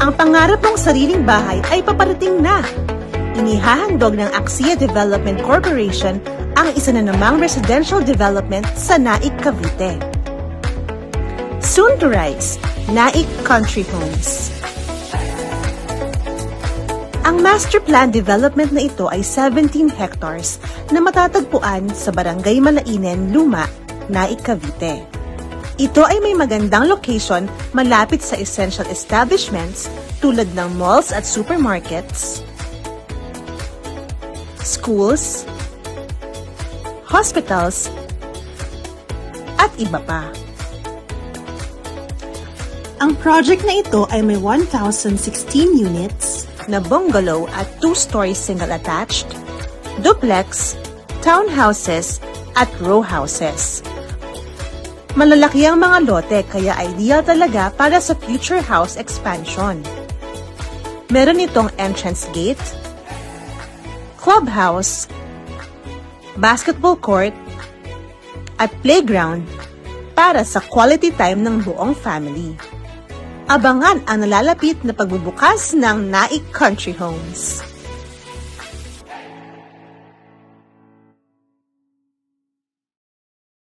Ang pangarap mong sariling bahay ay paparating na. Inihahandog ng Axia Development Corporation ang isa na namang residential development sa Naik, Cavite. Soon to rise, Naik Country Homes. Ang master plan development na ito ay 17 hectares na matatagpuan sa Barangay Malainen, Luma, Naik, Cavite. Ito ay may magandang location malapit sa essential establishments tulad ng malls at supermarkets, schools, hospitals, at iba pa. Ang project na ito ay may 1,016 units na bungalow at 2-story single attached, duplex, townhouses, at row houses. Malalaki ang mga lote kaya ideal talaga para sa future house expansion. Meron itong entrance gate, clubhouse, basketball court, at playground para sa quality time ng buong family. Abangan ang nalalapit na pagbubukas ng Naik Country Homes.